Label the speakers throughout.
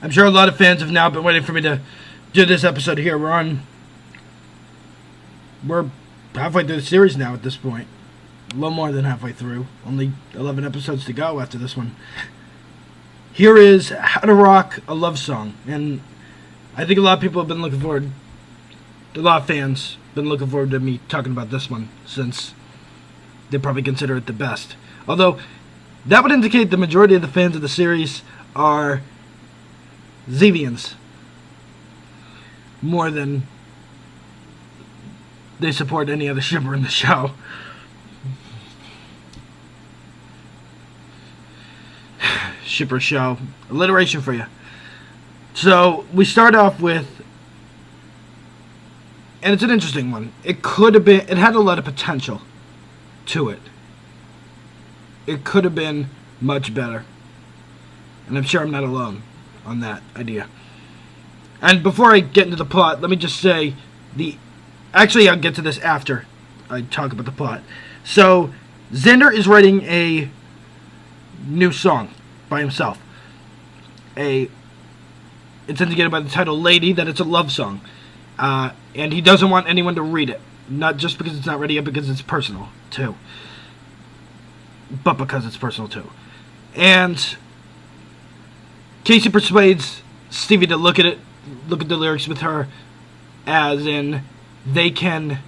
Speaker 1: I'm sure a lot of fans have now been waiting for me to do this episode here. We're halfway through the series now at this point. A little more than halfway through. Only 11 episodes to go after this one. Here is How to Rock a Love Song. And I think a lot of people have been looking forward, a lot of fans been looking forward to me talking about this one, since they probably consider it the best. Although, that would indicate the majority of the fans of the series are Zevians, more than they support any other shipper in the show. Shipper show. Alliteration for you. So, we start off with, and it's an interesting one. It had a lot of potential to it. It could have been much better. And I'm sure I'm not alone on that idea. And before I get into the plot, let me just say, actually I'll get to this after I talk about the plot. So, Xander is writing a new song by himself. It's indicated by the title Lady that it's a love song. And he doesn't want anyone to read it. Not just because it's not ready yet, because it's personal, too. But because it's personal, too. And Casey persuades Stevie to look at the lyrics with her, as in, they can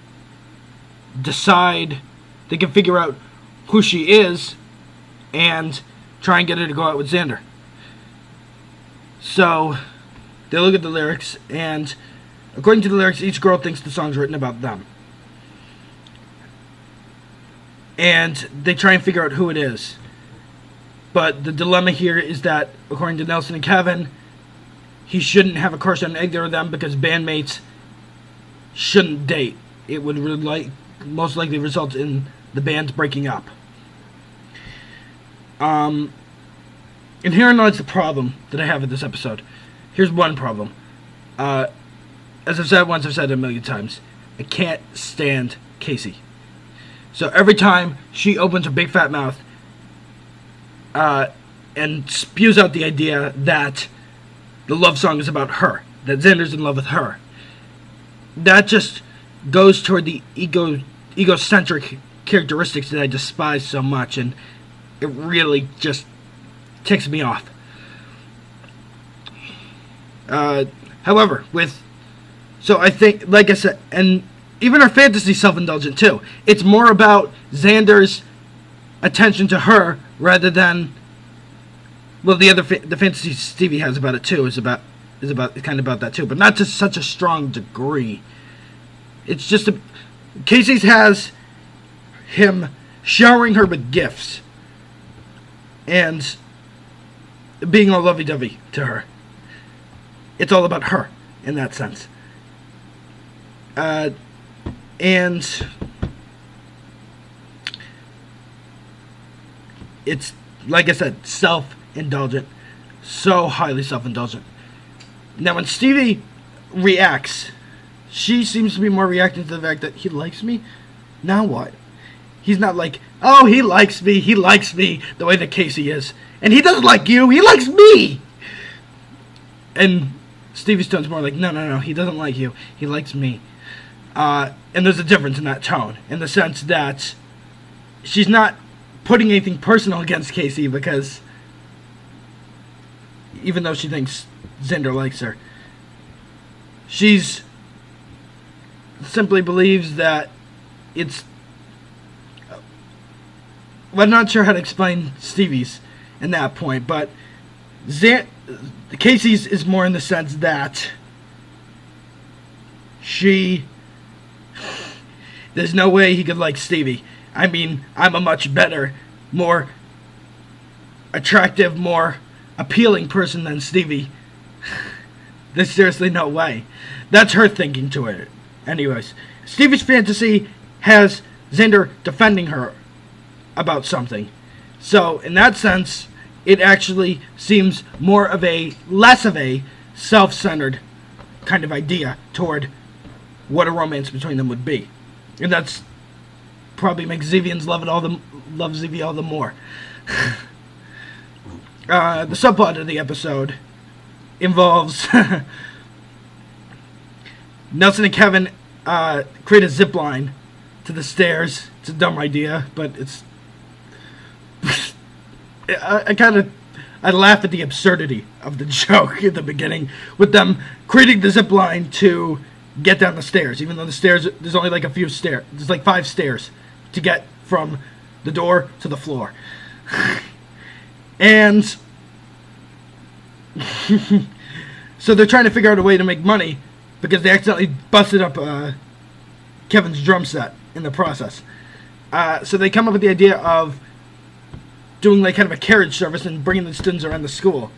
Speaker 1: figure out who she is, and try and get her to go out with Xander. So, they look at the lyrics, and according to the lyrics, each girl thinks the song's written about them. And they try and figure out who it is. But the dilemma here is that, according to Nelson and Kevin, he shouldn't have a crush on either of them because bandmates shouldn't date. It would most likely result in the bands breaking up. And herein lies the problem that I have with this episode. Here's one problem. As I've said once, I've said it a million times. I can't stand Casey. So every time she opens her big fat mouth and spews out the idea that the love song is about her, that Xander's in love with her, that just goes toward the egocentric characteristics that I despise so much, and it really just ticks me off. However, so I think, like I said, and even her fantasy's self-indulgent too. It's more about Xander's attention to her rather than, well, the fantasy Stevie has about it too is kind of about that too, but not to such a strong degree. It's just Casey's has him showering her with gifts and being all lovey-dovey to her. It's all about her in that sense. And it's, like I said, self-indulgent. So highly self-indulgent. Now, when Stevie reacts, she seems to be more reacting to the fact that he likes me. Now what? He's not like, oh, he likes me, the way that Casey is. And he doesn't like you, he likes me! And Stevie's tone's more like, no, he doesn't like you, he likes me. And there's a difference in that tone, in the sense that she's not putting anything personal against Casey, because even though she thinks Xander likes her, she's simply believes that it's, well, I'm not sure how to explain Stevie's in that point, but Casey's is more in the sense that there's no way he could like Stevie. I mean, I'm a much better, more attractive, more appealing person than Stevie. There's seriously no way. That's her thinking to it. Anyways, Stevie's fantasy has Xander defending her about something. So, in that sense, it actually seems less of a self-centered kind of idea toward what a romance between them would be. And that's probably makes Zevians love Zevie all the more. The subplot of the episode involves Nelson and Kevin create a zip line to the stairs. It's a dumb idea, but it's I laugh at the absurdity of the joke at the beginning with them creating the zip line to get down the stairs, even though the stairs, there's only like a few stairs. There's like 5 stairs to get from the door to the floor. And so they're trying to figure out a way to make money because they accidentally busted up Kevin's drum set in the process. So they come up with the idea of doing like kind of a carriage service and bringing the students around the school.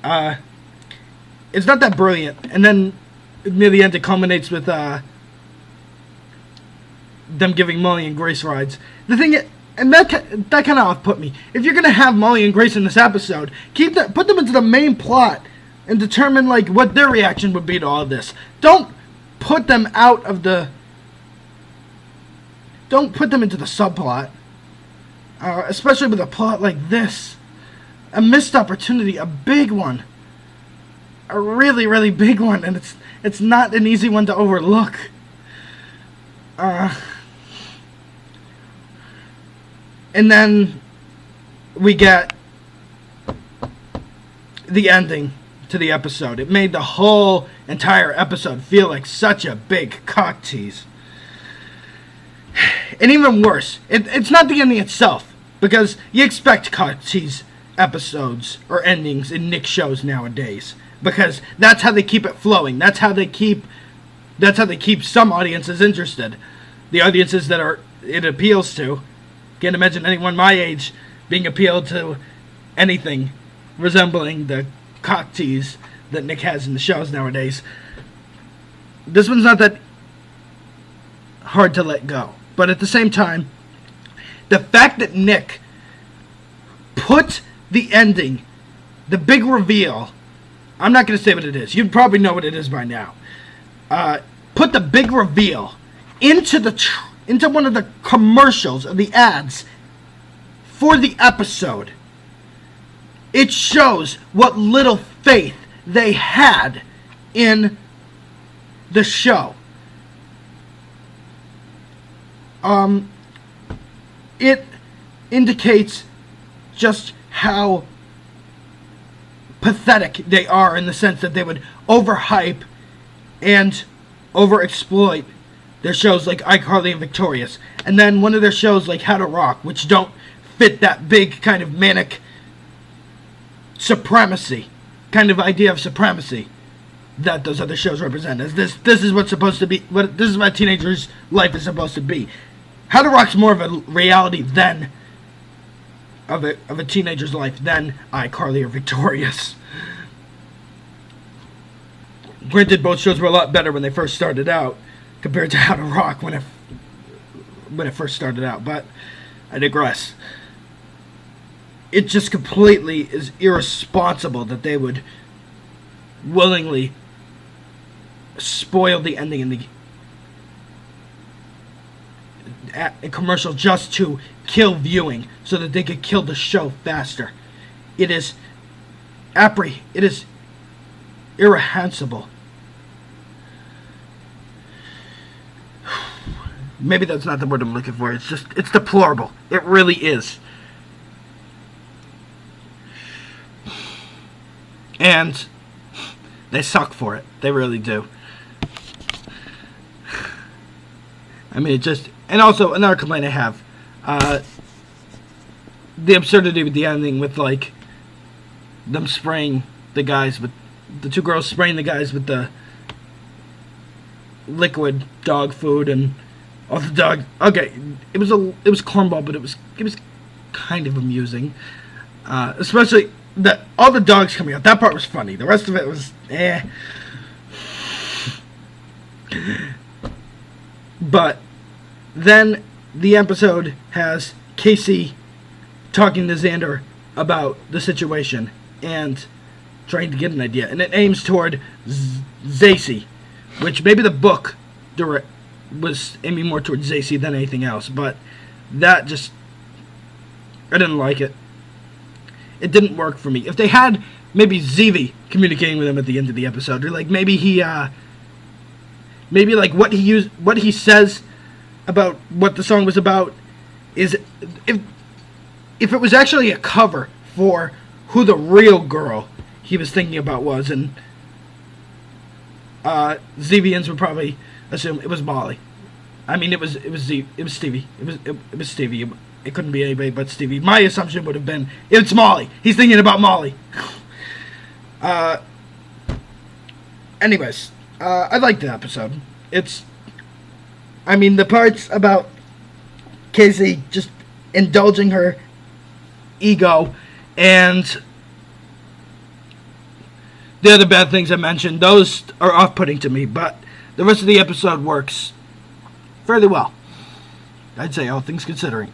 Speaker 1: It's not that brilliant, and then near the end it culminates with them giving Molly and Grace rides. The thing is, and that kind of off-put me. If you're gonna have Molly and Grace in this episode, put them into the main plot and determine like what their reaction would be to all of this. Don't put them out of the. Don't put them into the subplot, especially with a plot like this. A missed opportunity, a big one, a really, really big one, and it's not an easy one to overlook. And then we get the ending to the episode. It made the whole entire episode feel like such a big cock tease. And even worse, it's not the ending itself, because you expect cock tease episodes or endings in Nick shows nowadays, because that's how they keep it flowing. That's how they keep some audiences interested. The audiences that it appeals to. Can't imagine anyone my age being appealed to anything resembling the cock tease that Nick has in the shows nowadays. This one's not that hard to let go. But at the same time, the fact that Nick put the ending, the big reveal, I'm not going to say what it is. You'd probably know what it is by now. Put the big reveal into one of the commercials or the ads for the episode. It shows what little faith they had in the show. It indicates just how pathetic they are, in the sense that they would overhype and overexploit their shows like iCarly and Victorious, and then one of their shows like How to Rock, which don't fit that big kind of manic supremacy, kind of idea of supremacy that those other shows represent. As this is what's supposed to be, this is what a teenager's life is supposed to be. How to Rock's more of a reality than of a teenager's life than iCarly or Victorious. Granted, both shows were a lot better when they first started out compared to How to Rock when it first started out, but I digress. It just completely is irresponsible that they would willingly spoil the ending in the a commercial just to kill viewing so that they could kill the show faster. It is irreprehensible. Maybe that's not the word I'm looking for. It's deplorable. It really is. And they suck for it. They really do. I mean, and also another complaint I have, the absurdity with the ending, with like them spraying the guys with the 2 girls spraying the guys with the liquid dog food, and all the dog. Okay, it was cornball, but it was kind of amusing, especially that all the dogs coming out. That part was funny. The rest of it was But then the episode has Casey talking to Xander about the situation and trying to get an idea, and it aims toward Zevie, which maybe the book was aiming more toward Zevie than anything else, but that just, I didn't like it. it didn't work for me. If they had maybe Zevie communicating with him at the end of the episode, or like maybe maybe like what he says about what the song was about is if it was actually a cover for who the real girl he was thinking about was, and Zevians would probably assume it was Molly. I mean, it was Stevie. It was Stevie. It couldn't be anybody but Stevie. My assumption would have been it's Molly. He's thinking about Molly. Anyways, I liked the episode. The parts about Casey just indulging her ego and the other bad things I mentioned, those are off-putting to me, but the rest of the episode works fairly well, I'd say, all things considered.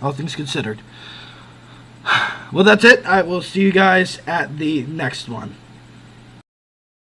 Speaker 1: Well, that's it. I will see you guys at the next one.